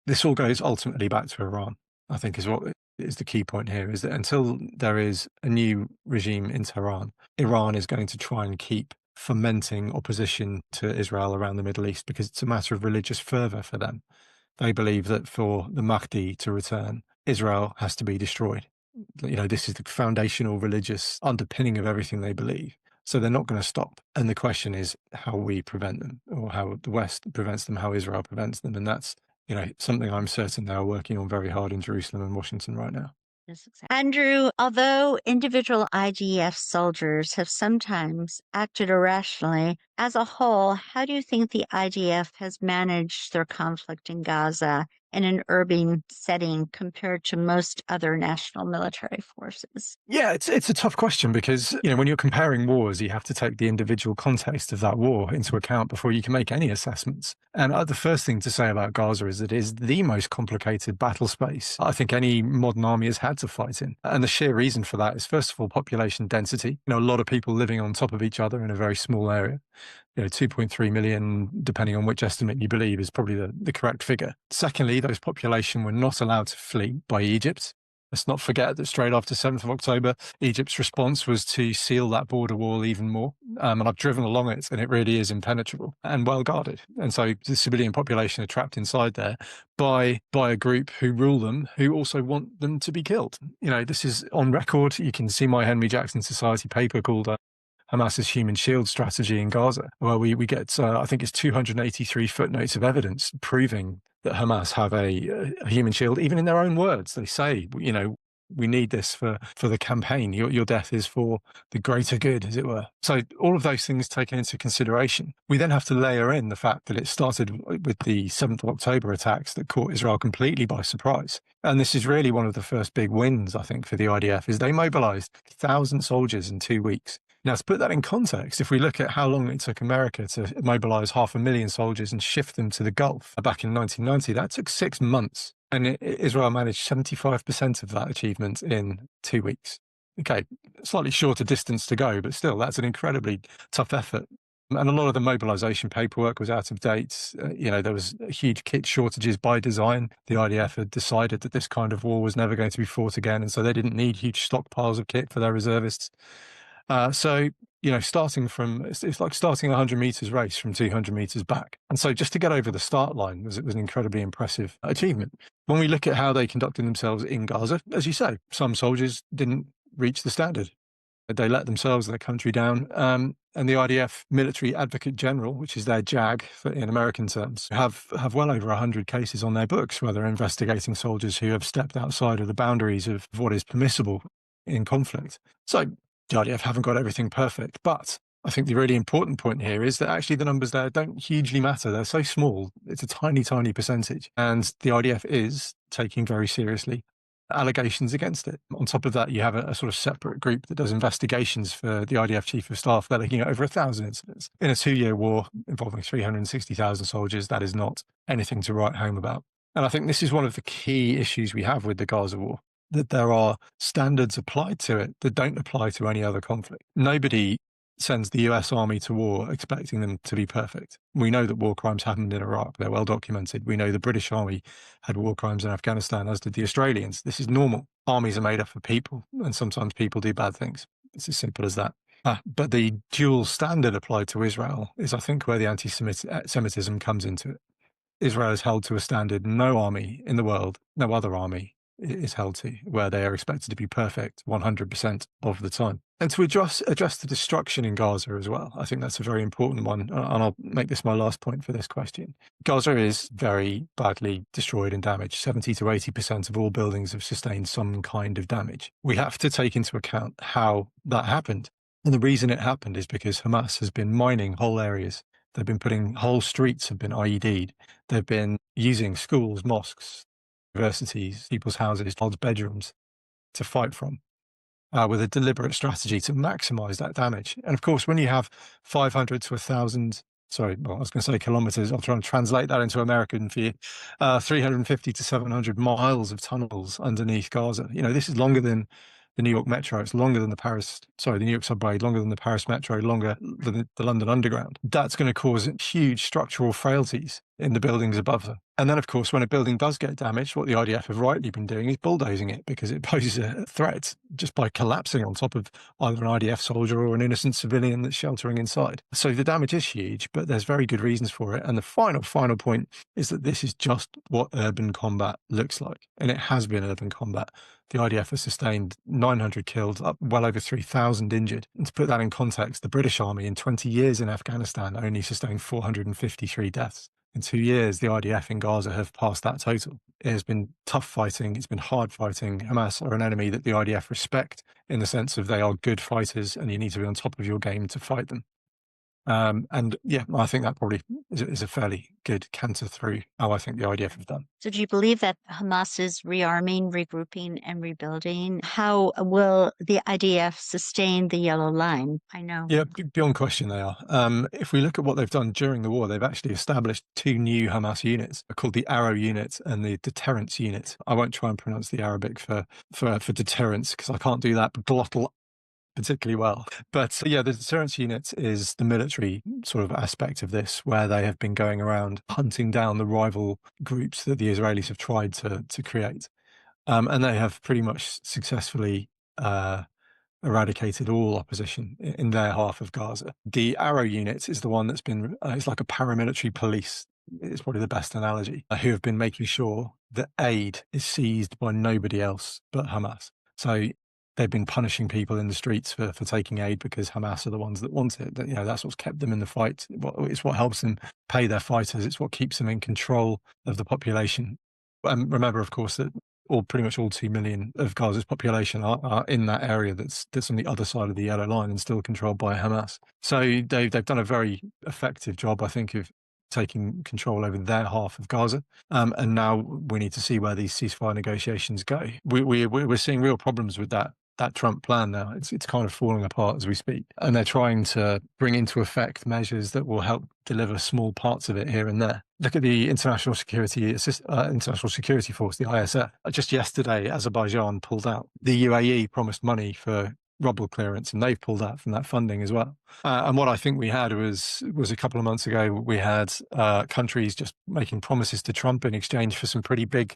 This all goes ultimately back to Iran, I think is what is the key point here, is that until there is a new regime in Tehran, Iran is going to try and keep fomenting opposition to Israel around the Middle East because it's a matter of religious fervor for them. They believe that for the Mahdi to return, Israel has to be destroyed. This is the foundational religious underpinning of everything they believe. So they're not going to stop. And the question is how we prevent them, or how the West prevents them, how Israel prevents them. And that's, something I'm certain they are working on very hard in Jerusalem and Washington right now. Yes, exactly. Andrew, although individual IDF soldiers have sometimes acted irrationally, as a whole, how do you think the IDF has managed their conflict in Gaza in an urban setting compared to most other national military forces? Yeah, it's a tough question because, when you're comparing wars, you have to take the individual context of that war into account before you can make any assessments. And the first thing to say about Gaza is that it is the most complicated battle space I think any modern army has had to fight in. And the sheer reason for that is, first of all, population density. A lot of people living on top of each other in a very small area. 2.3 million, depending on which estimate you believe, is probably the correct figure. Secondly, those population were not allowed to flee by Egypt. Let's not forget that straight after 7th of October, Egypt's response was to seal that border wall even more. And I've driven along it, and it really is impenetrable and well guarded. And so the civilian population are trapped inside there by a group who rule them, who also want them to be killed. This is on record. You can see my Henry Jackson Society paper called Hamas's human shield strategy in Gaza, where we get, I think it's 283 footnotes of evidence proving that Hamas have a human shield, even in their own words. They say, we need this for the campaign. Your death is for the greater good, as it were. So all of those things taken into consideration. We then have to layer in the fact that it started with the 7th of October attacks that caught Israel completely by surprise. And this is really one of the first big wins, I think, for the IDF, is they mobilized 1,000 soldiers in 2 weeks. Now, to put that in context, if we look at how long it took America to mobilize 500,000 soldiers and shift them to the Gulf back in 1990, that took 6 months. And Israel managed 75% of that achievement in 2 weeks. Okay, slightly shorter distance to go, but still, that's an incredibly tough effort. And a lot of the mobilization paperwork was out of date. There was huge kit shortages by design. The IDF had decided that this kind of war was never going to be fought again, and so they didn't need huge stockpiles of kit for their reservists. Starting from, it's like starting a 100 meters race from 200 meters back. And so just to get over the start line was an incredibly impressive achievement. When we look at how they conducted themselves in Gaza, as you say, some soldiers didn't reach the standard. They let themselves, their country down. And the IDF Military Advocate General, which is their JAG in American terms, have well over 100 cases on their books where they're investigating soldiers who have stepped outside of the boundaries of what is permissible in conflict. So the IDF haven't got everything perfect, but I think the really important point here is that actually the numbers there don't hugely matter. They're so small. It's a tiny, tiny percentage. And the IDF is taking very seriously allegations against it. On top of that, you have a sort of separate group that does investigations for the IDF Chief of Staff. They're looking at over 1,000 incidents. In a 2-year war involving 360,000 soldiers, that is not anything to write home about. And I think this is one of the key issues we have with the Gaza war, that there are standards applied to it that don't apply to any other conflict. Nobody sends the US Army to war expecting them to be perfect. We know that war crimes happened in Iraq. They're well documented. We know the British Army had war crimes in Afghanistan, as did the Australians. This is normal. Armies are made up of people, and sometimes people do bad things. It's as simple as that. But the dual standard applied to Israel is, I think, where the anti-Semitism comes into it. Israel is held to a standard no army in the world, no other army is held to, where they are expected to be perfect 100% of the time. And to address the destruction in Gaza as well, I think that's a very important one. And I'll make this my last point for this question. Gaza is very badly destroyed and damaged. 70 to 80% of all buildings have sustained some kind of damage. We have to take into account how that happened. And the reason it happened is because Hamas has been mining whole areas. They've been putting whole streets have been IED'd. They've been using schools, mosques, universities, people's houses, child's bedrooms to fight from, with a deliberate strategy to maximize that damage. And of course, when you have 500 to 1,000, I was going to say kilometers, I'll try and translate that into American for you, 350 to 700 miles of tunnels underneath Gaza. This is longer than the New York Metro. It's longer than the New York subway, longer than the Paris Metro, longer than the London Underground. That's going to cause huge structural frailties in the buildings above them. And then, of course, when a building does get damaged, what the IDF have rightly been doing is bulldozing it, because it poses a threat just by collapsing on top of either an IDF soldier or an innocent civilian that's sheltering inside. So the damage is huge, but there's very good reasons for it. And the final point is that this is just what urban combat looks like. And it has been urban combat. The IDF has sustained 900 killed, up well over 3,000 injured. And to put that in context, the British Army in 20 years in Afghanistan only sustained 453 deaths. In 2 years, the IDF in Gaza have passed that total. It has been tough fighting. It's been hard fighting. Hamas are an enemy that the IDF respect, in the sense of they are good fighters and you need to be on top of your game to fight them. And yeah, I think that probably is a fairly good canter through how I think the IDF have done. So do you believe that Hamas is rearming, regrouping, and rebuilding? How will the IDF sustain the yellow line? I know. Yeah, beyond question they are. If we look at what they've done during the war, they've actually established 2 new Hamas units called the Arrow Unit and the Deterrence Unit. I won't try and pronounce the Arabic for deterrence, because I can't do that glottal particularly well. But yeah, the deterrence unit is the military sort of aspect of this, where they have been going around hunting down the rival groups that the Israelis have tried to create. And they have pretty much successfully eradicated all opposition in their half of Gaza. The Arrow unit is the one that's been, it's like a paramilitary police. It's probably the best analogy, who have been making sure that aid is seized by nobody else but Hamas. So they've been punishing people in the streets for taking aid, because Hamas are the ones that want it. That's what's kept them in the fight. It's what helps them pay their fighters. It's what keeps them in control of the population. And remember, of course, that pretty much all 2 million of Gaza's population are in that area that's on the other side of the yellow line and still controlled by Hamas. So they've done a very effective job, I think, of taking control over their half of Gaza. And now we need to see where these ceasefire negotiations go. We're seeing real problems with that Trump plan now. It's kind of falling apart as we speak. And they're trying to bring into effect measures that will help deliver small parts of it here and there. Look at the International Security Force, the ISN. Just yesterday, Azerbaijan pulled out. The UAE promised money for rubble clearance, and they've pulled out from that funding as well. And what I think we had was a couple of months ago, we had countries just making promises to Trump in exchange for some pretty big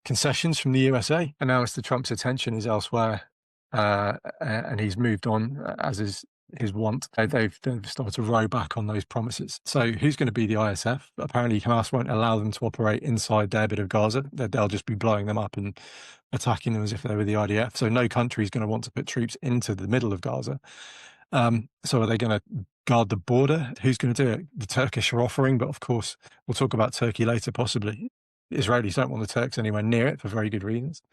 concessions from the USA. And now Trump's attention is elsewhere. And he's moved on, as is his want. They've started to row back on those promises. So who's going to be the ISF? Apparently Hamas won't allow them to operate inside their bit of Gaza. They'll just be blowing them up and attacking them as if they were the IDF. So no country is going to want to put troops into the middle of Gaza. So are they going to guard the border? Who's going to do it? The Turkish are offering, but of course we'll talk about Turkey later, possibly. Israelis don't want the Turks anywhere near it for very good reasons.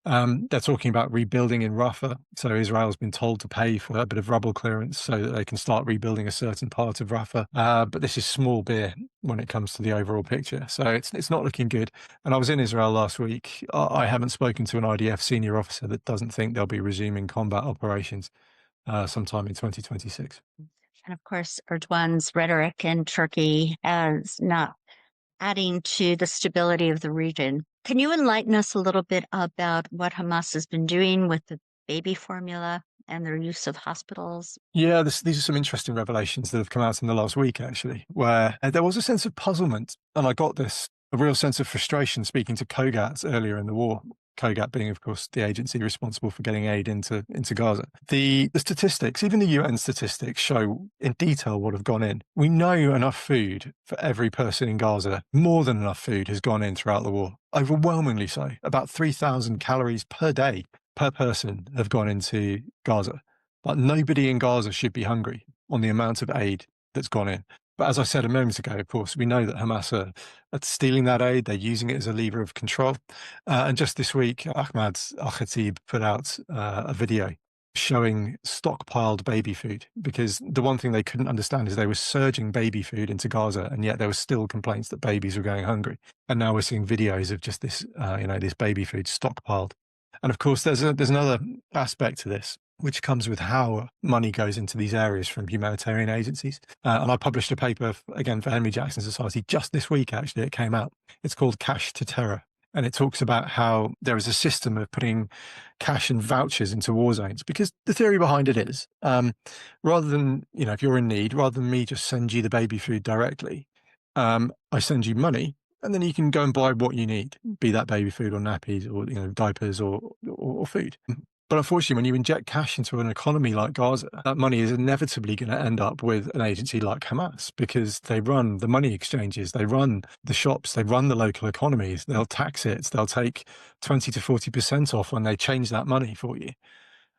They're talking about rebuilding in Rafah. So Israel's been told to pay for a bit of rubble clearance so that they can start rebuilding a certain part of Rafah. But this is small beer when it comes to the overall picture. So it's not looking good. And I was in Israel last week. I haven't spoken to an IDF senior officer that doesn't think they'll be resuming combat operations sometime in 2026. And of course, Erdogan's rhetoric in Turkey is not adding to the stability of the region. Can you enlighten us a little bit about what Hamas has been doing with the baby formula and their use of hospitals? Yeah, these are some interesting revelations that have come out in the last week, actually, where there was a sense of puzzlement, and I got a real sense of frustration speaking to COGAT earlier in the war. COGAT being, of course, the agency responsible for getting aid into Gaza. The statistics, even the UN statistics, show in detail what have gone in. We know enough food for every person in Gaza. More than enough food has gone in throughout the war. Overwhelmingly so. About 3,000 calories per day per person have gone into Gaza. But nobody in Gaza should be hungry on the amount of aid that's gone in. But as I said a moment ago, of course, we know that Hamas are stealing that aid. They're using it as a lever of control. And just this week, Ahmad Al-Khatib put out a video showing stockpiled baby food, because the one thing they couldn't understand is they were surging baby food into Gaza, and yet there were still complaints that babies were going hungry. And now we're seeing videos of just this, this baby food stockpiled. And of course, there's another aspect to this, which comes with how money goes into these areas from humanitarian agencies. And I published a paper, again, for Henry Jackson Society just this week, actually. It came out. It's called Cash to Terror. And it talks about how there is a system of putting cash and vouchers into war zones, because the theory behind it is, rather than, if you're in need, rather than me just send you the baby food directly, I send you money, and then you can go and buy what you need, be that baby food or nappies or diapers or food. But unfortunately, when you inject cash into an economy like Gaza, that money is inevitably going to end up with an agency like Hamas because they run the money exchanges, they run the shops, they run the local economies. They'll tax it, they'll take 20 to 40% off when they change that money for you.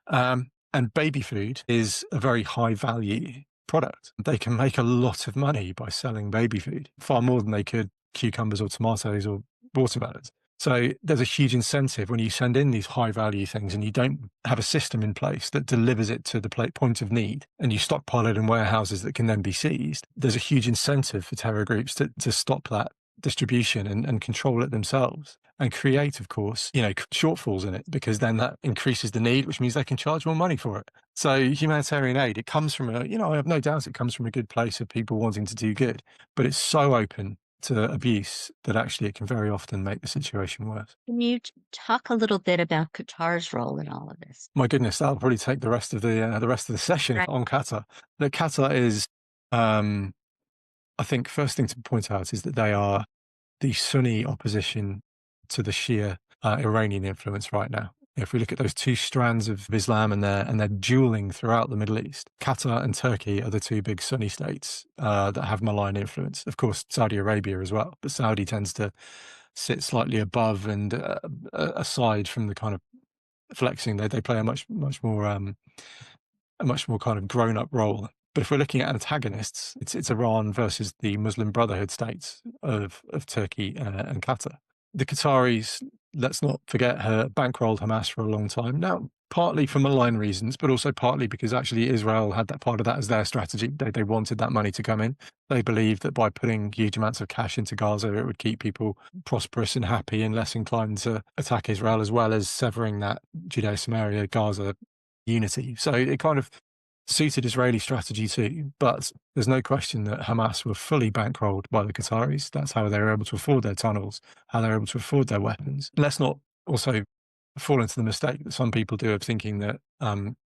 And baby food is a very high value product. They can make a lot of money by selling baby food, far more than they could cucumbers or tomatoes or watermelons. So there's a huge incentive when you send in these high value things and you don't have a system in place that delivers it to the point of need, and you stockpile it in warehouses that can then be seized. There's a huge incentive for terror groups to stop that distribution and control it themselves, and create, of course, shortfalls in it, because then that increases the need, which means they can charge more money for it. So humanitarian aid, it comes from I have no doubt it comes from a good place of people wanting to do good, but it's so open to abuse that actually it can very often make the situation worse. Can you talk a little bit about Qatar's role in all of this? My goodness, that'll probably take the rest of the session Right. on Qatar. That Qatar is, I think, first thing to point out is that they are the Sunni opposition to the Shia Iranian influence right now. If we look at those two strands of Islam and they're dueling throughout the Middle East, Qatar and Turkey are the two big Sunni states that have malign influence. Of course, Saudi Arabia as well, but Saudi tends to sit slightly above and aside from the kind of flexing. They play a much more kind of grown up role. But if we're looking at antagonists, it's Iran versus the Muslim Brotherhood states of Turkey and Qatar. The Qataris, let's not forget, bankrolled Hamas for a long time now, partly for malign reasons, but also partly because actually Israel had that part of that as their strategy. They wanted that money to come in. They believed that by putting huge amounts of cash into Gaza, it would keep people prosperous and happy and less inclined to attack Israel, as well as severing that Judea-Samaria, Gaza unity. So it kind of suited Israeli strategy too, but there's no question that Hamas were fully bankrolled by the Qataris. That's how they were able to afford their tunnels, how they were able to afford their weapons. Let's not also fall into the mistake that some people do of thinking that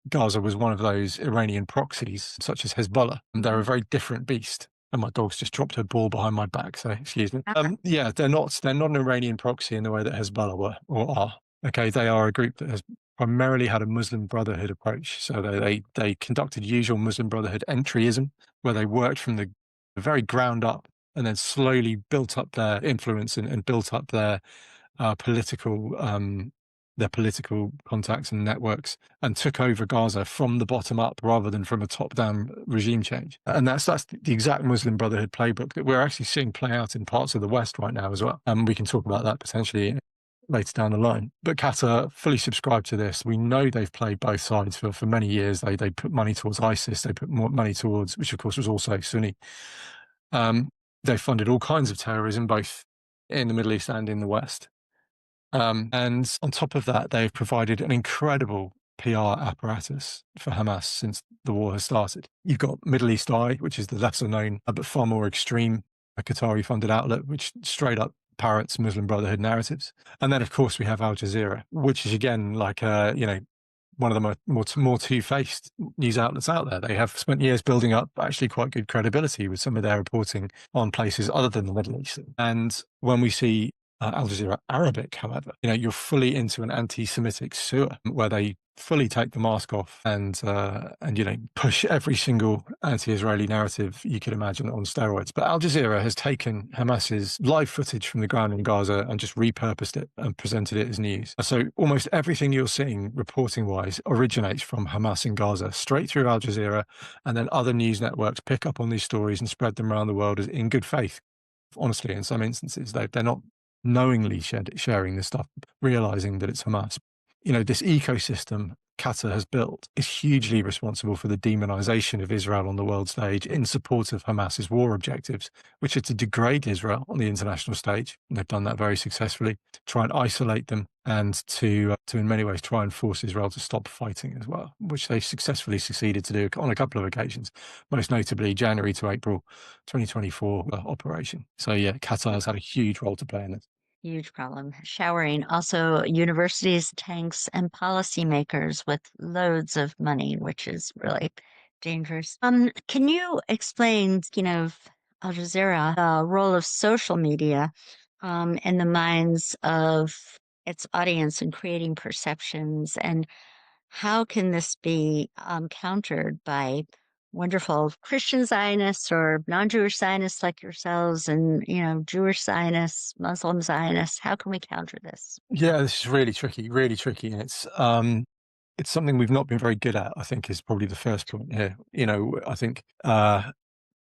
Gaza was one of those Iranian proxies, such as Hezbollah. And they're a very different beast. And my dog's just dropped her ball behind my back, so excuse me. Yeah, they're not an Iranian proxy in the way that Hezbollah were or are. Okay, they are a group that has primarily had a Muslim Brotherhood approach. So they conducted usual Muslim Brotherhood entryism, where they worked from the very ground up and then slowly built up their influence and built up their political contacts and networks, and took over Gaza from the bottom up rather than from a top-down regime change. And that's the exact Muslim Brotherhood playbook that we're actually seeing play out in parts of the West right now as well. And we can talk about that potentially later down the line. But Qatar fully subscribe to this. We know they've played both sides for many years. They put money towards ISIS. They put more money towards, which of course was also Sunni. They funded all kinds of terrorism, both in the Middle East and in the West. And on top of that, they've provided an incredible PR apparatus for Hamas since the war has started. You've got Middle East Eye, which is the lesser known but far more extreme Qatari funded outlet, which straight up parrots Muslim Brotherhood narratives. And then, of course, we have Al Jazeera, which is again like one of the more two-faced news outlets out there. They have spent years building up actually quite good credibility with some of their reporting on places other than the Middle East. And when we see Al Jazeera Arabic, however, you're fully into an anti-Semitic sewer where they fully take the mask off and push every single anti-Israeli narrative you could imagine on steroids. But Al Jazeera has taken Hamas's live footage from the ground in Gaza and just repurposed it and presented it as news. So almost everything you're seeing reporting-wise originates from Hamas in Gaza, straight through Al Jazeera, and then other news networks pick up on these stories and spread them around the world in good faith. Honestly, in some instances, they're not knowingly sharing this stuff, realizing that it's Hamas. This ecosystem Qatar has built is hugely responsible for the demonization of Israel on the world stage in support of Hamas's war objectives, which are to degrade Israel on the international stage. And they've done that very successfully, try and isolate them and to in many ways try and force Israel to stop fighting as well, which they successfully succeeded to do on a couple of occasions, most notably January to April 2024 operation. So yeah, Qatar has had a huge role to play in this. Huge problem. Showering also universities, tanks, and policymakers with loads of money, which is really dangerous. Can you explain, Al Jazeera, the role of social media in the minds of its audience in creating perceptions, and how can this be countered by wonderful Christian Zionists or non-Jewish Zionists like yourselves, and Jewish Zionists, Muslim Zionists? How can we counter this? Yeah, this is really tricky, and it's something we've not been very good at, I think, is probably the first point here. I think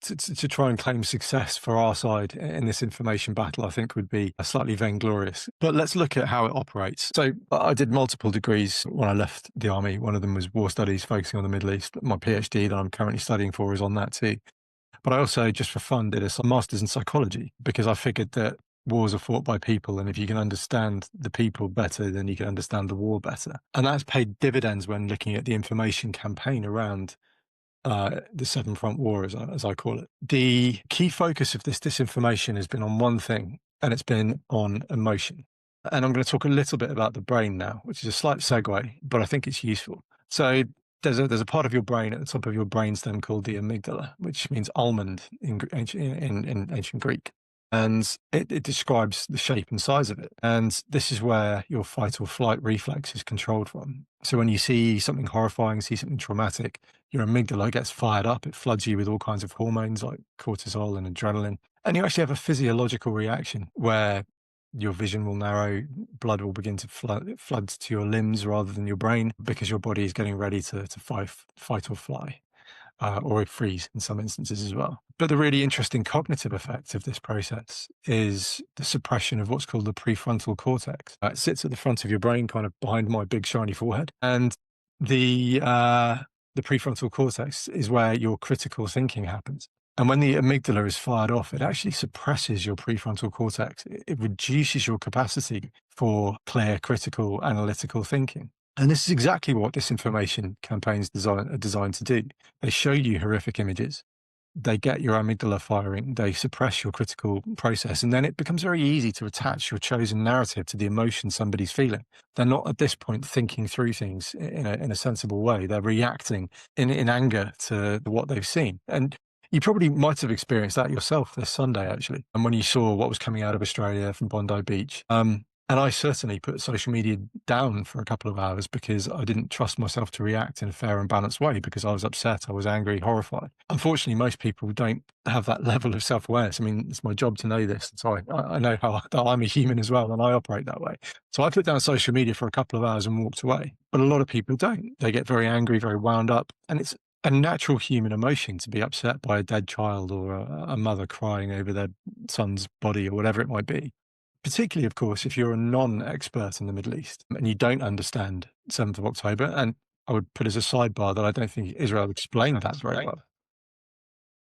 to try and claim success for our side in this information battle, I think would be slightly vainglorious. But let's look at how it operates. So I did multiple degrees when I left the army. One of them was war studies, focusing on the Middle East. My PhD that I'm currently studying for is on that too. But I also, just for fun, did a master's in psychology because I figured that wars are fought by people, and if you can understand the people better, then you can understand the war better. And that's paid dividends when looking at the information campaign around the Seven Front War, as I call it. The key focus of this disinformation has been on one thing, and it's been on emotion. And I'm going to talk a little bit about the brain now, which is a slight segue, but I think it's useful. So there's a part of your brain at the top of your brainstem called the amygdala, which means almond in ancient Greek. And it describes the shape and size of it. And this is where your fight or flight reflex is controlled from. So when you see something horrifying, see something traumatic, your amygdala gets fired up. It floods you with all kinds of hormones like cortisol and adrenaline. And you actually have a physiological reaction where your vision will narrow, blood will begin to flood to your limbs rather than your brain, because your body is getting ready to fight or fly. Or freeze in some instances as well. But the really interesting cognitive effect of this process is the suppression of what's called the prefrontal cortex. It sits at the front of your brain, kind of behind my big shiny forehead. And the prefrontal cortex is where your critical thinking happens. And when the amygdala is fired off, it actually suppresses your prefrontal cortex. It reduces your capacity for clear, critical, analytical thinking. And this is exactly what disinformation campaigns are designed to do. They show you horrific images. They get your amygdala firing. They suppress your critical process. And then it becomes very easy to attach your chosen narrative to the emotion somebody's feeling. They're not at this point thinking through things in a sensible way. They're reacting in anger to what they've seen. And you probably might have experienced that yourself this Sunday, actually. And when you saw what was coming out of Australia from Bondi Beach, and I certainly put social media down for a couple of hours because I didn't trust myself to react in a fair and balanced way, because I was upset, I was angry, horrified. Unfortunately, most people don't have that level of self-awareness. I mean, it's my job to know this. So I know that I'm a human as well, and I operate that way. So I put down social media for a couple of hours and walked away. But a lot of people don't. They get very angry, very wound up. And it's a natural human emotion to be upset by a dead child or a mother crying over their son's body or whatever it might be. Particularly, of course, if you're a non-expert in the Middle East and you don't understand 7th of October. And I would put as a sidebar that I don't think Israel explained that very well.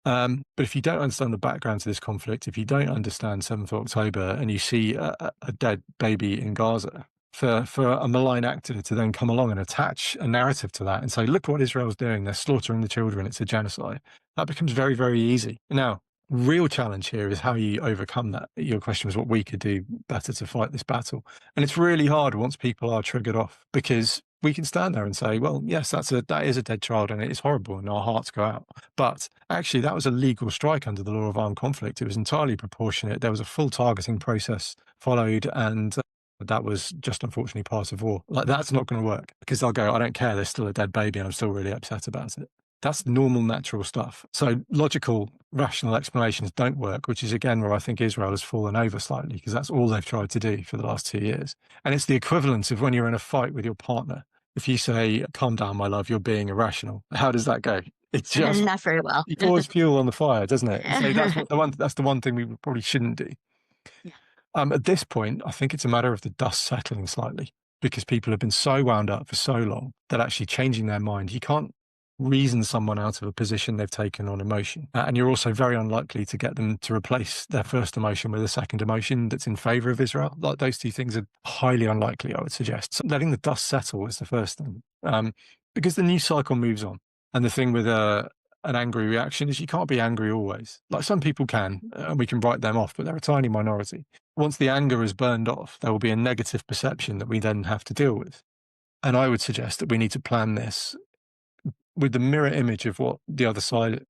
But if you don't understand the background to this conflict, if you don't understand 7th of October and you see a dead baby in Gaza, for a malign actor to then come along and attach a narrative to that and say, look what Israel's doing, they're slaughtering the children, it's a genocide, that becomes very, very easy. Now, real challenge here is how you overcome that. Your question was what we could do better to fight this battle. And it's really hard once people are triggered off, because we can stand there and say, well, yes, that is a dead child and it is horrible and our hearts go out. But actually, that was a legal strike under the law of armed conflict. It was entirely proportionate. There was a full targeting process followed, and that was just unfortunately part of war. Like, that's not going to work, because they'll go, I don't care, there's still a dead baby and I'm still really upset about it. That's normal, natural stuff. So logical, rational explanations don't work, which is, again, where I think Israel has fallen over slightly, because that's all they've tried to do for the last 2 years. And it's the equivalent of when you're in a fight with your partner. If you say, calm down, my love, you're being irrational. How does that go? It's just Not very well. it pours fuel on the fire, doesn't it? So that's the one thing we probably shouldn't do. Yeah. At this point, I think it's a matter of the dust settling slightly, because people have been so wound up for so long that actually changing their mind, you can't reason someone out of a position they've taken on emotion. And you're also very unlikely to get them to replace their first emotion with a second emotion that's in favor of Israel. Like, those two things are highly unlikely, I would suggest. So letting the dust settle is the first thing, because the news cycle moves on. And the thing with an angry reaction is you can't be angry always. Like, some people can, and we can write them off, but they're a tiny minority. Once the anger is burned off, there will be a negative perception that we then have to deal with. And I would suggest that we need to plan this with the mirror image of what the other side,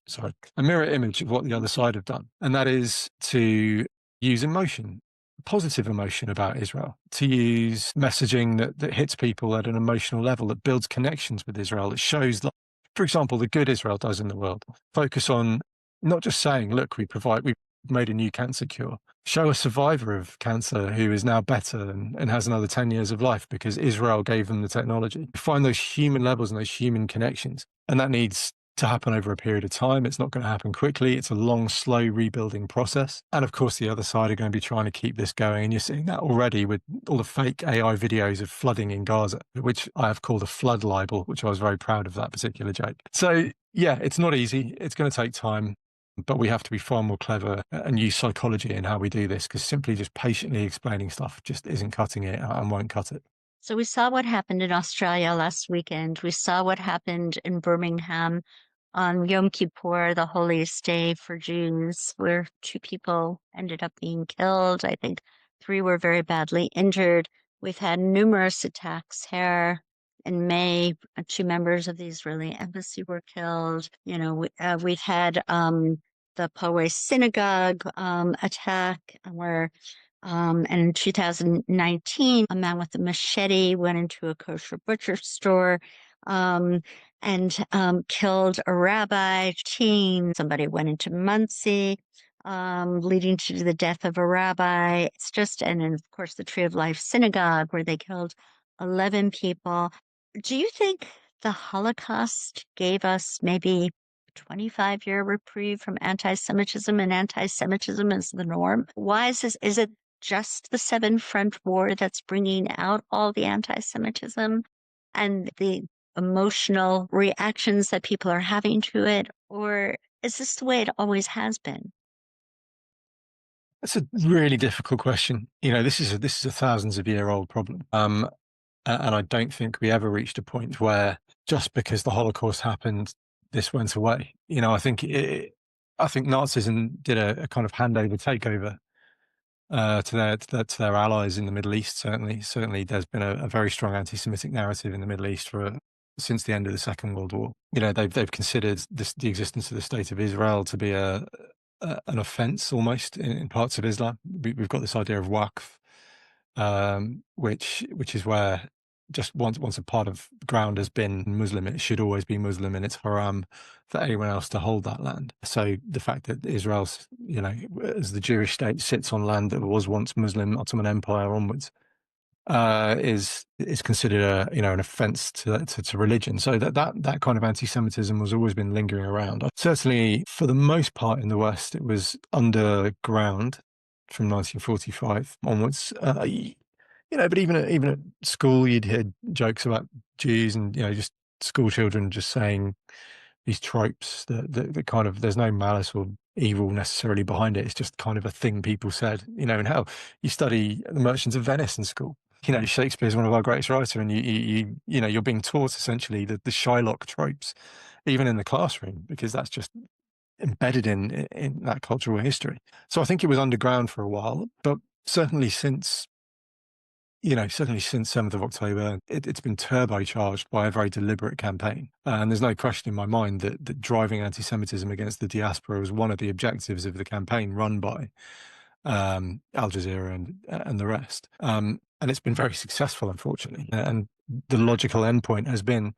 a mirror image of what the other side have done. And that is to use emotion, positive emotion about Israel, to use messaging that hits people at an emotional level, that builds connections with Israel, that shows, like, for example, the good Israel does in the world. Focus on not just saying, look, we've made a new cancer cure. Show a survivor of cancer who is now better and has another 10 years of life because Israel gave them the technology. Find those human levels and those human connections. And that needs to happen over a period of time. It's not going to happen quickly. It's a long, slow rebuilding process. And of course, the other side are going to be trying to keep this going. And you're seeing that already with all the fake AI videos of flooding in Gaza, which I have called a flood libel, which I was very proud of that particular joke. So yeah, it's not easy. It's going to take time. But we have to be far more clever and use psychology in how we do this, because simply just patiently explaining stuff just isn't cutting it and won't cut it. So we saw what happened in Australia last weekend. We saw what happened in Birmingham on Yom Kippur, the holiest day for Jews, where 2 people ended up being killed. I think 3 were very badly injured. We've had numerous attacks here. In May, 2 members of the Israeli embassy were killed. We've had the Poway synagogue attack, where and in 2019, a man with a machete went into a kosher butcher store and killed a rabbi. Somebody went into Muncie, leading to the death of a rabbi. And of course, the Tree of Life synagogue, where they killed 11 people. Do you think the Holocaust gave us maybe 25-year reprieve from anti-Semitism, and anti-Semitism is the norm? Why is this? Is it just the Seven Front War that's bringing out all the anti-Semitism and the emotional reactions that people are having to it? Or is this the way it always has been? That's a really difficult question. This is a thousands of year old problem. And I don't think we ever reached a point where just because the Holocaust happened, this went away. I think Nazism did a kind of handover takeover to their allies in the Middle East. Certainly, there's been a very strong anti-Semitic narrative in the Middle East since the end of the Second World War. They've considered the existence of the State of Israel to be an offence almost in parts of Islam. We've got this idea of waqf, which is where just once a part of ground has been Muslim, it should always be Muslim, and it's haram for anyone else to hold that land. So the fact that Israel, as the Jewish state, sits on land that was once Muslim, Ottoman Empire onwards, is considered an offence to religion. So that kind of anti-Semitism has always been lingering around. Certainly, for the most part in the West, it was underground from 1945 onwards. But even at school, you'd hear jokes about Jews and, just school children just saying these tropes that kind of, there's no malice or evil necessarily behind it. It's just kind of a thing people said, and hell, you study The Merchants of Venice in school. Shakespeare's one of our greatest writers, and you're being taught essentially the Shylock tropes, even in the classroom, because that's just embedded in that cultural history. So I think it was underground for a while, but certainly since 7th of October, it's been turbocharged by a very deliberate campaign. And there's no question in my mind that driving anti-Semitism against the diaspora was one of the objectives of the campaign run by Al Jazeera and the rest. And it's been very successful, unfortunately. And the logical endpoint has been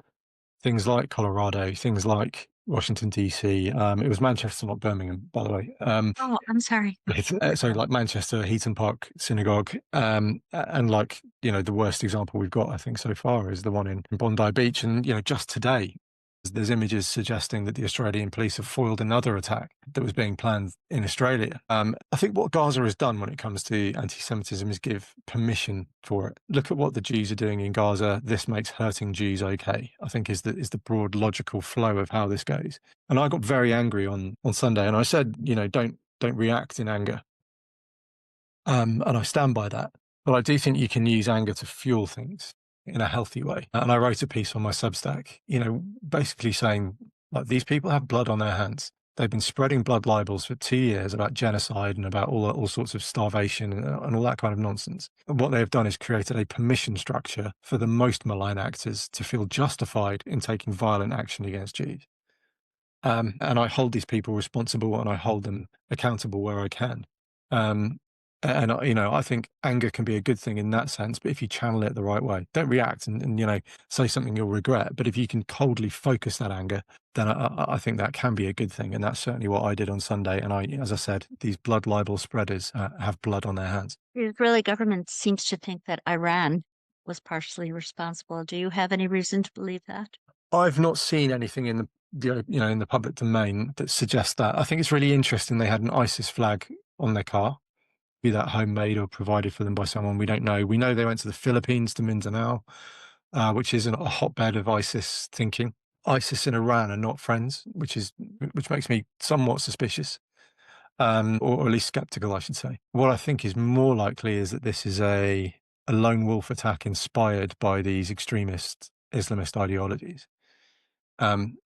things like Colorado, things like Washington, D.C. It was Manchester, not Birmingham, by the way. Oh, I'm sorry. So like Manchester, Heaton Park Synagogue, and the worst example we've got, I think, so far is the one in Bondi Beach. And, just today, there's images suggesting that the Australian police have foiled another attack that was being planned in Australia. I think what Gaza has done when it comes to anti-Semitism is give permission for it. Look at what the Jews are doing in Gaza. This makes hurting Jews okay, I think is the broad logical flow of how this goes. And I got very angry on Sunday, and I said, don't react in anger. And I stand by that. But I do think you can use anger to fuel things in a healthy way. And I wrote a piece on my Substack, basically saying, like, these people have blood on their hands. They've been spreading blood libels for 2 years about genocide and about all sorts of starvation and all that kind of nonsense. And what they have done is created a permission structure for the most malign actors to feel justified in taking violent action against Jews. And I hold these people responsible and I hold them accountable where I can. Um, I think anger can be a good thing in that sense, but if you channel it the right way, don't react and say something you'll regret. But if you can coldly focus that anger, then I think that can be a good thing. And that's certainly what I did on Sunday. And as I said, these blood libel spreaders have blood on their hands. The Israeli government seems to think that Iran was partially responsible. Do you have any reason to believe that? I've not seen anything in in the public domain that suggests that. I think it's really interesting they had an ISIS flag on their car, be that homemade or provided for them by someone we don't know. We know they went to the Philippines, to Mindanao, which is a hotbed of ISIS thinking. ISIS and Iran are not friends, which makes me somewhat suspicious, or at least skeptical, I should say. What I think is more likely is that this is a lone wolf attack inspired by these extremist Islamist ideologies.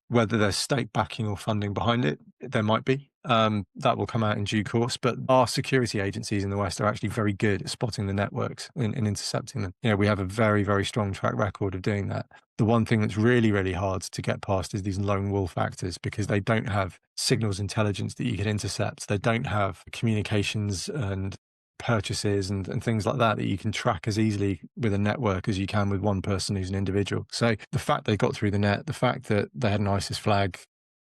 Whether there's state backing or funding behind it, there might be. That will come out in due course. But our security agencies in the West are actually very good at spotting the networks and intercepting them. We have a very, very strong track record of doing that. The one thing that's really, really hard to get past is these lone wolf actors because they don't have signals intelligence that you can intercept. They don't have communications and purchases and things like that you can track as easily with a network as you can with one person who's an individual. So the fact they got through the net, the fact that they had an ISIS flag,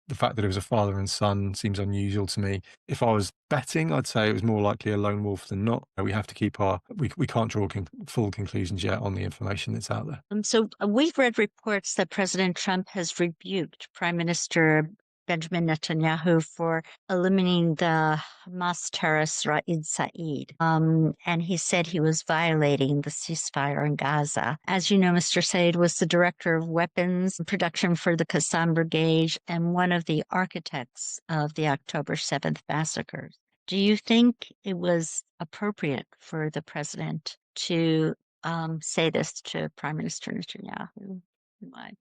the fact that it was a father and son seems unusual to me. If I was betting, I'd say it was more likely a lone wolf than not. We have to keep we can't draw full conclusions yet on the information that's out there. So we've read reports that President Trump has rebuked Prime Minister Benjamin Netanyahu for eliminating the Hamas terrorist Raid Saeed. And he said he was violating the ceasefire in Gaza. As you know, Mr. Saeed was the director of weapons production for the Qassam Brigade and one of the architects of the October 7th massacres. Do you think it was appropriate for the president to say this to Prime Minister Netanyahu? Why?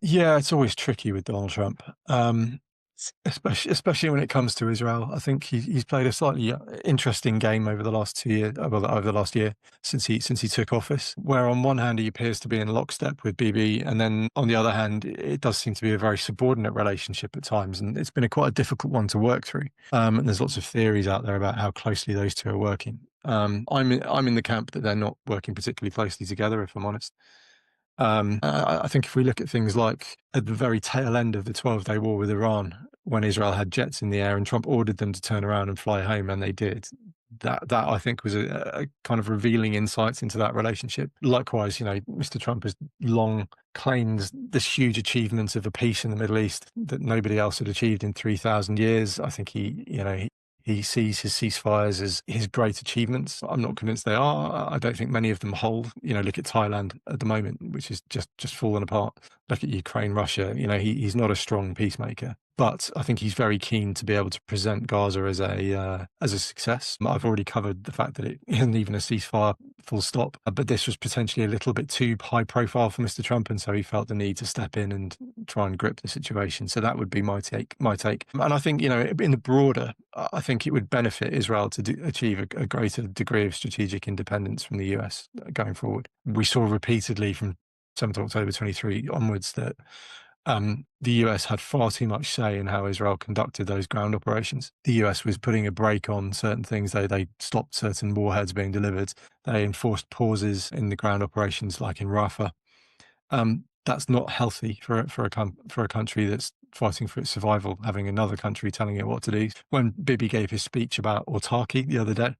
Yeah, it's always tricky with Donald Trump, especially when it comes to Israel. I think he's played a slightly interesting game over the last 2 years, over the last year since he took office. Where on one hand he appears to be in lockstep with Bibi, and then on the other hand it does seem to be a very subordinate relationship at times, and it's been quite a difficult one to work through. And there's lots of theories out there about how closely those two are working. I'm in the camp that they're not working particularly closely together, if I'm honest. I think if we look at things like at the very tail end of the 12-day war with Iran, when Israel had jets in the air and Trump ordered them to turn around and fly home, and they did, that I think was a kind of revealing insights into that relationship. Likewise, Mr. Trump has long claimed this huge achievement of a peace in the Middle East that nobody else had achieved in 3,000 years. I think he sees his ceasefires as his great achievements. I'm not convinced they are. I don't think many of them hold. Look at Thailand at the moment, which is just fallen apart. Look at Ukraine, Russia. He's not a strong peacemaker. But I think he's very keen to be able to present Gaza as a success. I've already covered the fact that it isn't even a ceasefire, full stop. But this was potentially a little bit too high profile for Mr. Trump, and so he felt the need to step in and try and grip the situation. So that would be my take. And I think in the broader, I think it would benefit Israel to achieve a greater degree of strategic independence from the US going forward. We saw repeatedly from 7th October 23 onwards that the US had far too much say in how Israel conducted those ground operations. The US was putting a brake on certain things. They stopped certain warheads being delivered. They enforced pauses in the ground operations, like in Rafah. That's not healthy for a country that's fighting for its survival, having another country telling it what to do. When Bibi gave his speech about autarky the other day,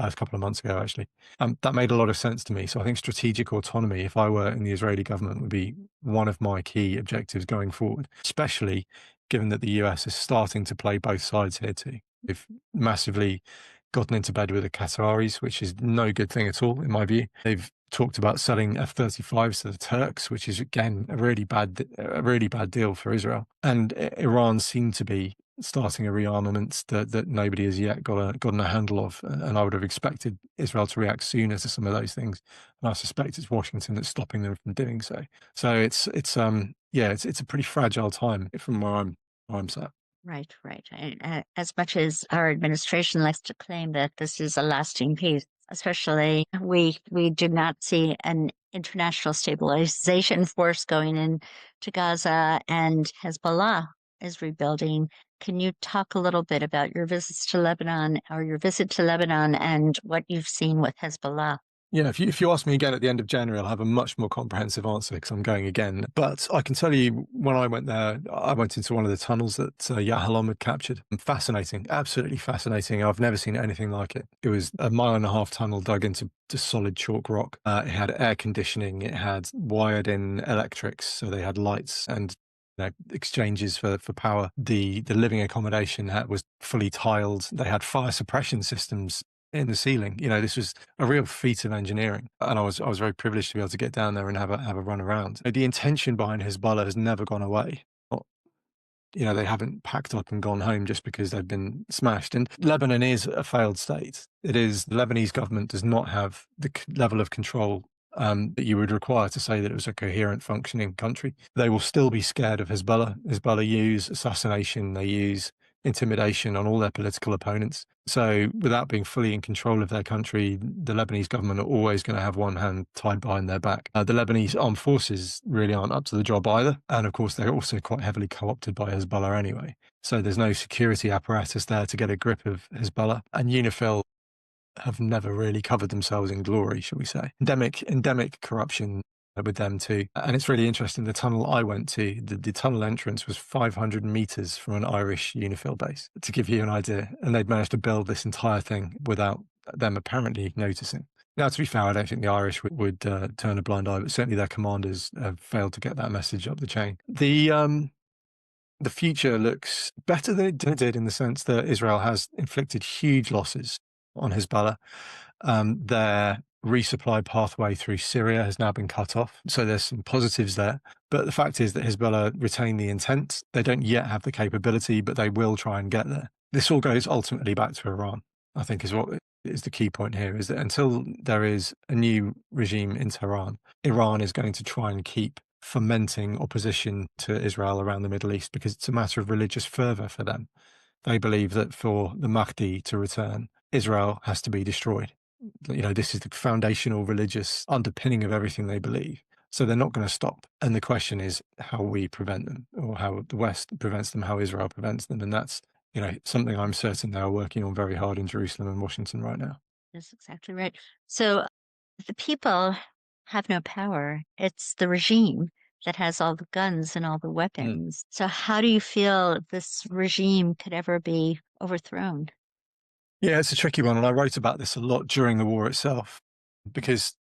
a couple of months ago, actually, that made a lot of sense to me. So I think strategic autonomy, if I were in the Israeli government, would be one of my key objectives going forward, especially given that the US is starting to play both sides here too. They've massively gotten into bed with the Qataris, which is no good thing at all, in my view. They've talked about selling F-35s to the Turks, which is, again, a really bad deal for Israel. And Iran seemed to be starting a rearmament that nobody has yet gotten a handle of. And I would have expected Israel to react sooner to some of those things. And I suspect it's Washington that's stopping them from doing so. So it's a pretty fragile time from where I'm sat. Right, right. As much as our administration likes to claim that this is a lasting peace, especially we do not see an international stabilization force going in to Gaza, and Hezbollah is rebuilding. Can you talk a little bit about your visits to Lebanon or your visit to Lebanon and what you've seen with Hezbollah? Yeah, if you ask me again at the end of January, I'll have a much more comprehensive answer because I'm going again. But I can tell you, when I went there, I went into one of the tunnels that Yahalom had captured. Fascinating, absolutely fascinating. I've never seen anything like it. It was a mile and a half tunnel dug into just solid chalk rock. It had air conditioning. It had wired-in electrics, so they had lights and exchanges for power. The living accommodation was fully tiled. They had fire suppression systems in the ceiling. This was a real feat of engineering, and I was very privileged to be able to get down there and have a run around. The intention behind Hezbollah has never gone away. They haven't packed up and gone home just because they've been smashed. And Lebanon is a failed state. It is. The Lebanese government does not have the level of control that you would require to say that it was a coherent, functioning country. They will still be scared of Hezbollah. Hezbollah use assassination. They use intimidation on all their political opponents. So without being fully in control of their country, the Lebanese government are always going to have one hand tied behind their back. The Lebanese armed forces really aren't up to the job either. And of course, they're also quite heavily co-opted by Hezbollah anyway. So there's no security apparatus there to get a grip of Hezbollah. And UNIFIL have never really covered themselves in glory, shall we say. Endemic corruption with them too. And it's really interesting. The tunnel I went to, the tunnel entrance was 500 meters from an Irish UNIFIL base, to give you an idea. And they'd managed to build this entire thing without them apparently noticing. Now, to be fair, I don't think the Irish would turn a blind eye, but certainly their commanders have failed to get that message up the chain. The future looks better than it did in the sense that Israel has inflicted huge losses on Hezbollah. Their resupply pathway through Syria has now been cut off. So there's some positives there. But the fact is that Hezbollah retain the intent. They don't yet have the capability, but they will try and get there. This all goes ultimately back to Iran, I think is what is the key point here, is that until there is a new regime in Tehran, Iran is going to try and keep fomenting opposition to Israel around the Middle East because it's a matter of religious fervor for them. They believe that for the Mahdi to return, Israel has to be destroyed. This is the foundational religious underpinning of everything they believe. So they're not going to stop. And the question is how we prevent them, or how the West prevents them, how Israel prevents them. And that's, something I'm certain they are working on very hard in Jerusalem and Washington right now. That's exactly right. So the people have no power. It's the regime that has all the guns and all the weapons. So how do you feel this regime could ever be overthrown? Yeah, it's a tricky one. And I wrote about this a lot during the war itself, because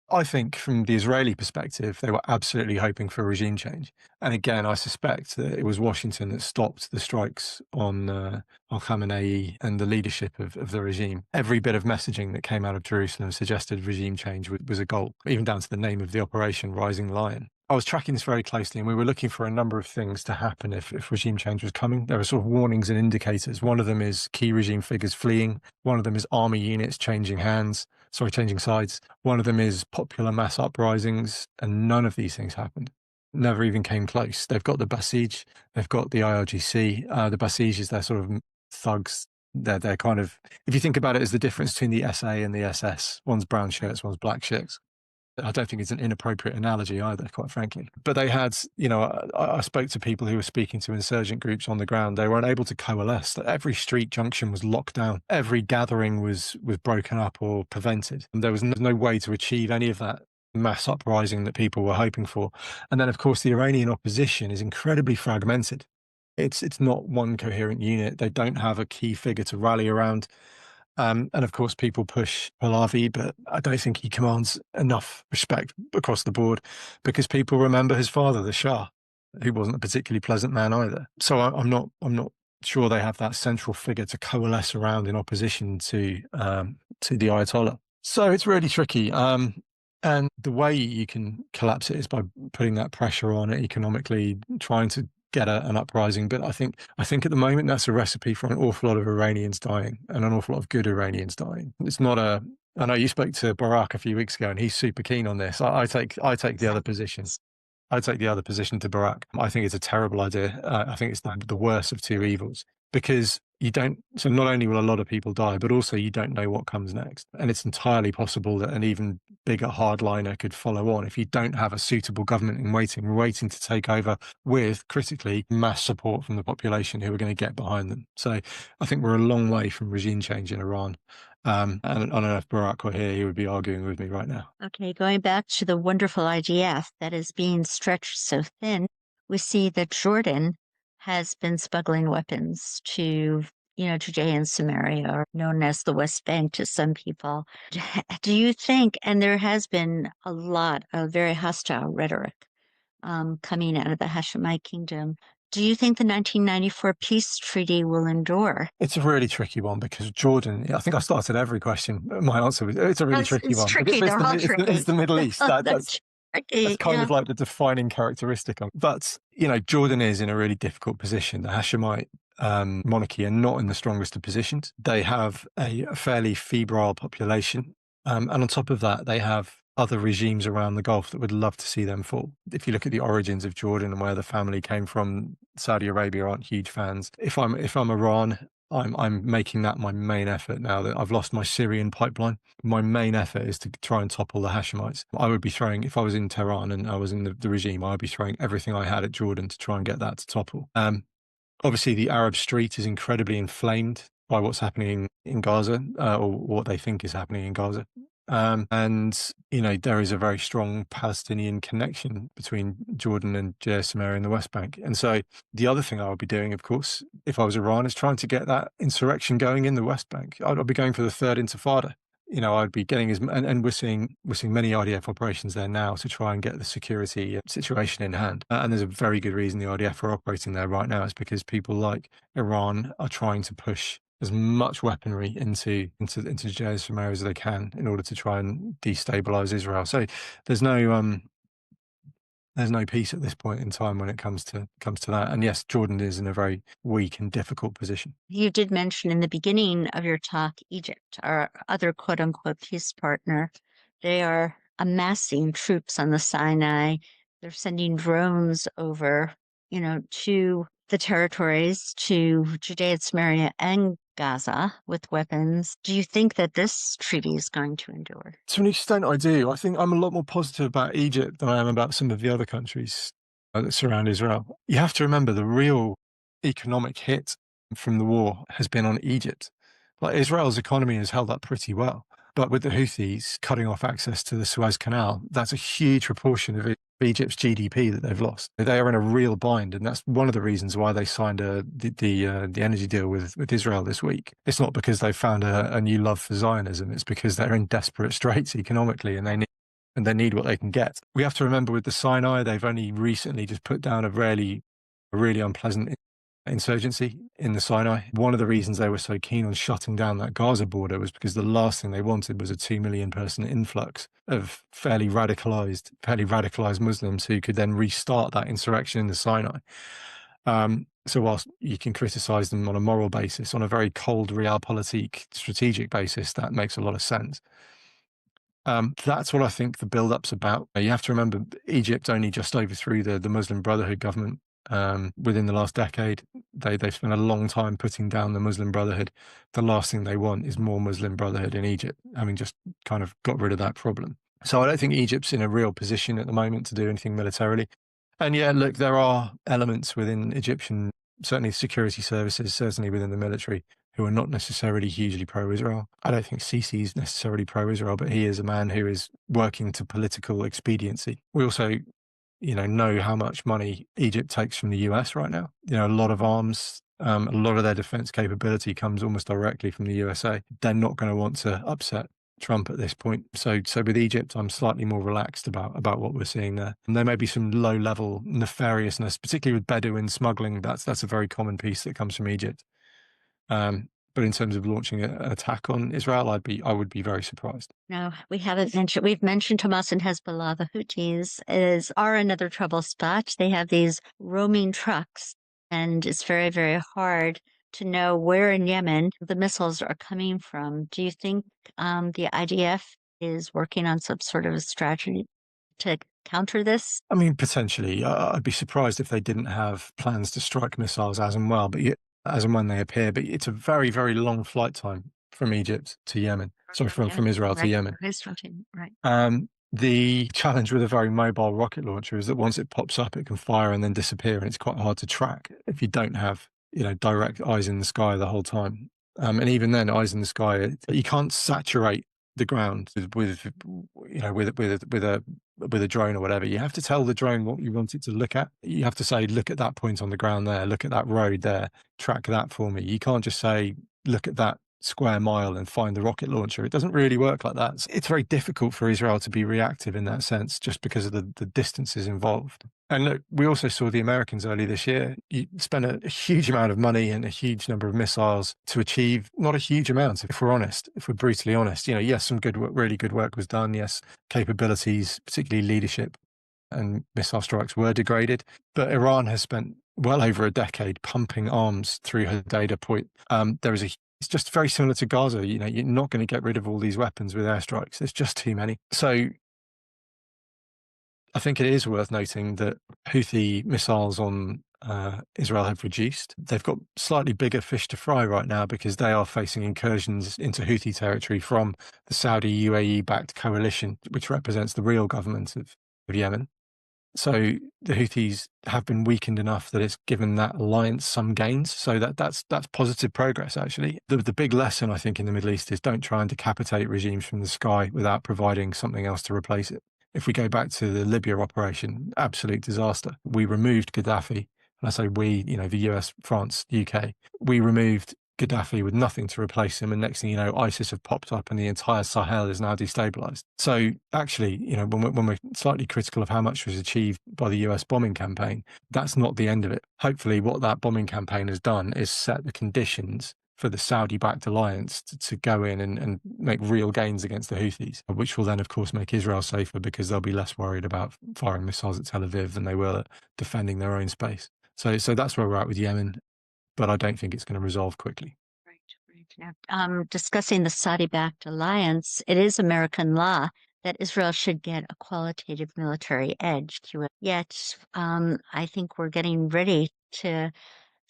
I think from the Israeli perspective, they were absolutely hoping for regime change. And again, I suspect that it was Washington that stopped the strikes on Khamenei and the leadership of the regime. Every bit of messaging that came out of Jerusalem suggested regime change was a goal, even down to the name of the operation, Rising Lion. I was tracking this very closely, and we were looking for a number of things to happen if regime change was coming. There are sort of warnings and indicators. One of them is key regime figures fleeing. One of them is army units changing sides. One of them is popular mass uprisings, and none of these things happened. Never even came close. They've got the Basij, they've got the IRGC. The Basij is their sort of thugs. They're kind of, if you think about it as the difference between the SA and the SS, one's brown shirts, one's black shirts. I don't think it's an inappropriate analogy either, quite frankly. But they had, I spoke to people who were speaking to insurgent groups on the ground. They were unable to coalesce. Every street junction was locked down. Every gathering was broken up or prevented. And there was no way to achieve any of that mass uprising that people were hoping for. And then, of course, the Iranian opposition is incredibly fragmented. It's not one coherent unit. They don't have a key figure to rally around. And of course, people push Pahlavi, but I don't think he commands enough respect across the board, because people remember his father, the Shah, who wasn't a particularly pleasant man either. So I'm not sure they have that central figure to coalesce around in opposition to the Ayatollah. So it's really tricky. And the way you can collapse it is by putting that pressure on it economically, trying to get an uprising. But I think at the moment that's a recipe for an awful lot of Iranians dying, and an awful lot of good Iranians dying. It's not I know you spoke to Barak a few weeks ago, and he's super keen on this. I take the other position. I'd take the other position to Barack. I think it's a terrible idea. I think it's the worst of two evils because you don't. So not only will a lot of people die, but also you don't know what comes next. And it's entirely possible that an even bigger hardliner could follow on if you don't have a suitable government in waiting to take over with, critically, mass support from the population who are going to get behind them. So I think we're a long way from regime change in Iran. And I don't know if Barack were here, he would be arguing with me right now. Okay, going back to the wonderful IDF that is being stretched so thin, we see that Jordan has been smuggling weapons to, Judea and Samaria, or known as the West Bank to some people. Do you think, and there has been a lot of very hostile rhetoric coming out of the Hashemite kingdom, do you think the 1994 peace treaty will endure? It's a really tricky one because Jordan, I think I started every question. My answer was, it's a really tricky It's one. tricky. It's They're all tricky. it's the Middle East. That's tricky. kind of like the defining characteristic. But, Jordan is in a really difficult position. The Hashemite monarchy are not in the strongest of positions. They have a fairly febrile population. And on top of that, they have other regimes around the Gulf that would love to see them fall. If you look at the origins of Jordan and where the family came from, Saudi Arabia aren't huge fans. If I'm Iran, I'm making that my main effort now that I've lost my Syrian pipeline. My main effort is to try and topple the Hashemites. I would be throwing, if I was in Tehran and I was in the regime, I would be throwing everything I had at Jordan to try and get that to topple. Obviously, the Arab street is incredibly inflamed by what's happening in Gaza, or what they think is happening in Gaza. And, there is a very strong Palestinian connection between Jordan and Judea, Samaria and the West Bank. And so the other thing I would be doing, of course, if I was Iran, is trying to get that insurrection going in the West Bank. I'd be going for the third intifada. I'd be getting and we're seeing many IDF operations there now to try and get the security situation in hand. And there's a very good reason the IDF are operating there right now. It's because people like Iran are trying to push as much weaponry into Judea Samaria as they can in order to try and destabilize Israel. So there's no peace at this point in time when it comes to that. And yes, Jordan is in a very weak and difficult position. You did mention in the beginning of your talk, Egypt, our other quote unquote peace partner. They are amassing troops on the Sinai. They're sending drones over, to the territories, to Judea, Samaria, and Gaza with weapons. Do you think that this treaty is going to endure? To an extent, I do. I think I'm a lot more positive about Egypt than I am about some of the other countries that surround Israel. You have to remember the real economic hit from the war has been on Egypt. Like, Israel's economy has held up pretty well. But with the Houthis cutting off access to the Suez Canal, that's a huge proportion of Egypt's GDP that they've lost. They are in a real bind, and that's one of the reasons why they signed the energy deal with Israel this week. It's not because they've found a new love for Zionism. It's because they're in desperate straits economically, and they need what they can get. We have to remember with the Sinai, they've only recently just put down a really unpleasant insurgency in the Sinai. One of the reasons they were so keen on shutting down that Gaza border was because the last thing they wanted was a 2 million person influx of fairly radicalized Muslims who could then restart that insurrection in the Sinai. So whilst you can criticize them on a moral basis, on a very cold realpolitik strategic basis, that makes a lot of sense. That's what I think the build-up's about. You have to remember, Egypt only just overthrew the Muslim Brotherhood government within the last decade. They've spent a long time putting down the Muslim Brotherhood. The last thing they want is more Muslim Brotherhood in Egypt, having just kind of got rid of that problem. So I don't think Egypt's in a real position at the moment to do anything militarily. And yeah, look, there are elements within Egyptian, certainly security services, certainly within the military, who are not necessarily hugely pro-Israel. I don't think Sisi is necessarily pro-Israel, but he is a man who is working to political expediency. We also know how much money Egypt takes from the US right now. A lot of arms, a lot of their defense capability comes almost directly from the USA. They're not going to want to upset Trump at this point. So with Egypt, I'm slightly more relaxed about what we're seeing there. And there may be some low-level nefariousness, particularly with Bedouin smuggling. That's a very common piece that comes from Egypt. But in terms of launching an attack on Israel, I would be very surprised. No, we haven't mentioned. We've mentioned Hamas and Hezbollah. The Houthis are another trouble spot. They have these roaming trucks, and it's very, very hard to know where in Yemen the missiles are coming from. Do you think the IDF is working on some sort of a strategy to counter this? I mean, potentially. I'd be surprised if they didn't have plans to strike missiles as and well, but as and when they appear. But it's a very, very long flight time from Egypt to Yemen. Sorry, from Israel to Right. Yemen. Right. The challenge with a very mobile rocket launcher is that once it pops up, it can fire and then disappear, and it's quite hard to track if you don't have, direct eyes in the sky the whole time. And even then, eyes in the sky, you can't saturate the ground with a drone or whatever. You have to tell the drone what you want it to look at. You have to say, look at that point on the ground there, look at that road there, track that for me. You can't just say, look at that square mile and find the rocket launcher. It doesn't really work like that. It's very difficult for Israel to be reactive in that sense, just because of the distances involved. And look, we also saw the Americans early this year. You spent a huge amount of money and a huge number of missiles to achieve not a huge amount, if we're honest, if we're brutally honest. Yes, some good work, really good work was done. Yes, capabilities, particularly leadership and missile strikes, were degraded. But Iran has spent well over a decade pumping arms through Hodeidah Point. It's just very similar to Gaza. You're not going to get rid of all these weapons with airstrikes. There's just too many. So I think it is worth noting that Houthi missiles on Israel have reduced. They've got slightly bigger fish to fry right now because they are facing incursions into Houthi territory from the Saudi UAE-backed coalition, which represents the real government of Yemen. So the Houthis have been weakened enough that it's given that alliance some gains. So that's positive progress, actually. The big lesson, I think, in the Middle East is don't try and decapitate regimes from the sky without providing something else to replace it. If we go back to the Libya operation, absolute disaster. We removed Gaddafi. And I say we, the US, France, UK. We removed Gaddafi with nothing to replace him. And next thing you know, ISIS have popped up and the entire Sahel is now destabilized. So actually, when we're slightly critical of how much was achieved by the US bombing campaign, that's not the end of it. Hopefully what that bombing campaign has done is set the conditions for the Saudi-backed alliance to go in and make real gains against the Houthis, which will then, of course, make Israel safer because they'll be less worried about firing missiles at Tel Aviv than they will at defending their own space. So that's where we're at with Yemen, but I don't think it's going to resolve quickly. Right. Now, discussing the Saudi-backed alliance, it is American law that Israel should get a qualitative military edge to it. Yet, I think we're getting ready to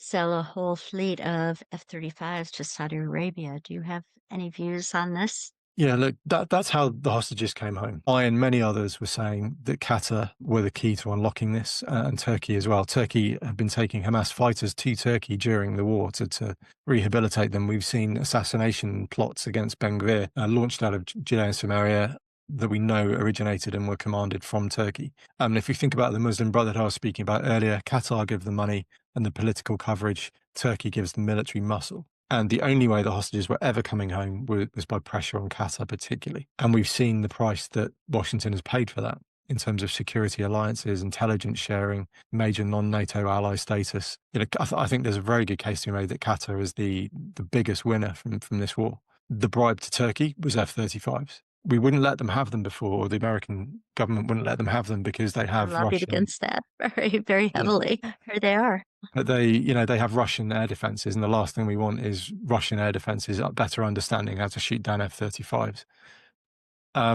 sell a whole fleet of F-35s to Saudi Arabia. Do you have any views on this? Yeah, look, that's how the hostages came home. I and many others were saying that Qatar were the key to unlocking this, and Turkey as well. Turkey had been taking Hamas fighters to Turkey during the war to rehabilitate them. We've seen assassination plots against Ben Gvir launched out of Judea and Samaria that we know originated and were commanded from Turkey. If you think about the Muslim Brotherhood I was speaking about earlier, Qatar give the money and the political coverage, Turkey gives the military muscle. And the only way the hostages were ever coming home was by pressure on Qatar particularly. And we've seen the price that Washington has paid for that in terms of security alliances, intelligence sharing, major non-NATO ally status. I think there's a very good case to be made that Qatar is the biggest winner from this war. The bribe to Turkey was F-35s. We wouldn't let them have them before, or the American government wouldn't let them have them because they have lobbied against that very, very heavily. Yeah. Here they are. But they have Russian air defenses, and the last thing we want is Russian air defenses better understanding how to shoot down F-35s.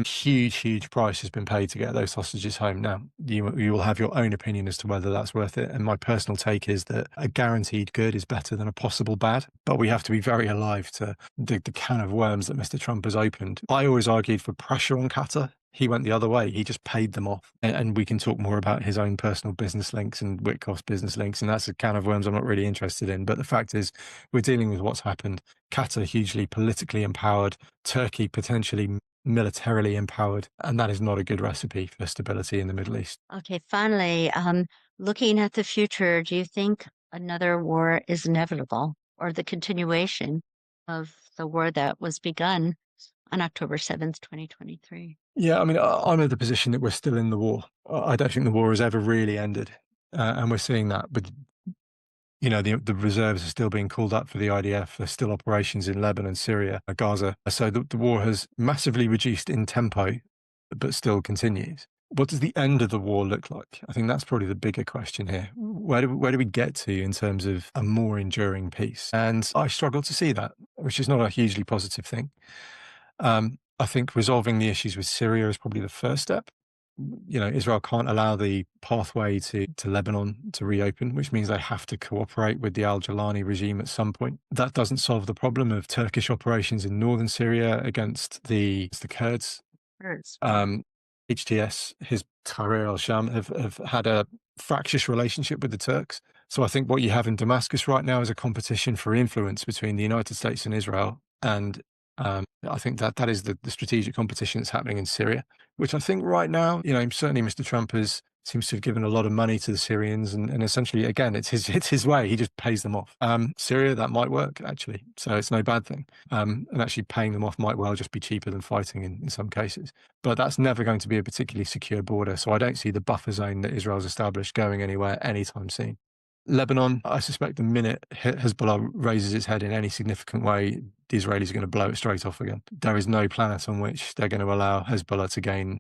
Huge price has been paid to get those hostages home. Now, you will have your own opinion as to whether that's worth it. And my personal take is that a guaranteed good is better than a possible bad. But we have to be very alive to the can of worms that Mr. Trump has opened. I always argued for pressure on Qatar. He went the other way. He just paid them off. And we can talk more about his own personal business links and Witkoff's business links. And that's a can of worms I'm not really interested in. But the fact is, we're dealing with what's happened. Qatar hugely politically empowered, Turkey potentially militarily empowered, and that is not a good recipe for stability in the Middle East. Okay, finally, looking at the future, do you think another war is inevitable, or the continuation of the war that was begun on October 7th, 2023? Yeah, I mean, I'm in the position that we're still in the war. I don't think the war has ever really ended, and we're seeing that. But the reserves are still being called up for the IDF. There's still operations in Lebanon, Syria, Gaza. So the war has massively reduced in tempo, but still continues. What does the end of the war look like? I think that's probably the bigger question here. Where do we get to in terms of a more enduring peace? And I struggle to see that, which is not a hugely positive thing. I think resolving the issues with Syria is probably the first step. Israel can't allow the pathway to Lebanon to reopen, which means they have to cooperate with the al-Jilani regime at some point. That doesn't solve the problem of Turkish operations in northern Syria against the Kurds. Hurts. HTS, his Tahrir al-Sham, have had a fractious relationship with the Turks. So I think what you have in Damascus right now is a competition for influence between the United States and Israel. And I think that is the strategic competition that's happening in Syria, which I think right now, certainly Mr. Trump seems to have given a lot of money to the Syrians, and essentially, again, it's his way. He just pays them off. Syria, that might work, actually. So it's no bad thing. And actually paying them off might well just be cheaper than fighting in some cases. But that's never going to be a particularly secure border. So I don't see the buffer zone that Israel's established going anywhere anytime soon. Lebanon, I suspect the minute Hezbollah raises its head in any significant way, the Israelis are going to blow it straight off again. There is no planet on which they're going to allow Hezbollah to gain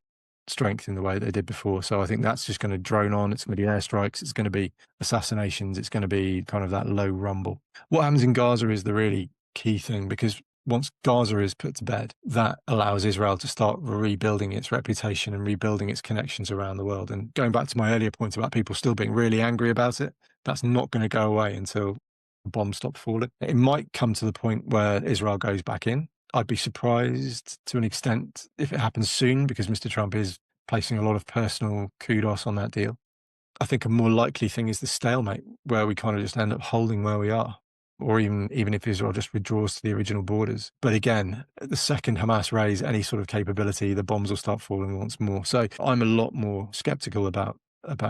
strength in the way they did before. So I think that's just going to drone on. It's going to be airstrikes. It's going to be assassinations. It's going to be kind of that low rumble. What happens in Gaza is the really key thing, because once Gaza is put to bed, that allows Israel to start rebuilding its reputation and rebuilding its connections around the world. And going back to my earlier point about people still being really angry about it, that's not going to go away until the bombs stop falling. It might come to the point where Israel goes back in. I'd be surprised to an extent if it happens soon, because Mr. Trump is placing a lot of personal kudos on that deal. I think a more likely thing is the stalemate, where we kind of just end up holding where we are, or even if Israel just withdraws to the original borders. But again, the second Hamas raise any sort of capability, the bombs will start falling once more. So I'm a lot more skeptical about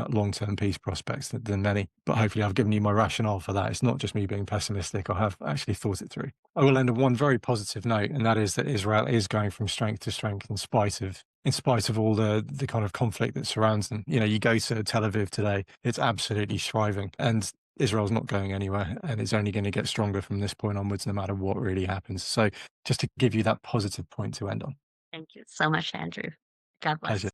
long-term peace prospects than many. But hopefully I've given you my rationale for that. It's not just me being pessimistic. I have actually thought it through. I will end on one very positive note, and that is that Israel is going from strength to strength in spite of all the kind of conflict that surrounds them. You go to Tel Aviv today, it's absolutely thriving. And Israel's not going anywhere, and it's only going to get stronger from this point onwards, no matter what really happens. So just to give you that positive point to end on. Thank you so much, Andrew. God bless. Pleasure.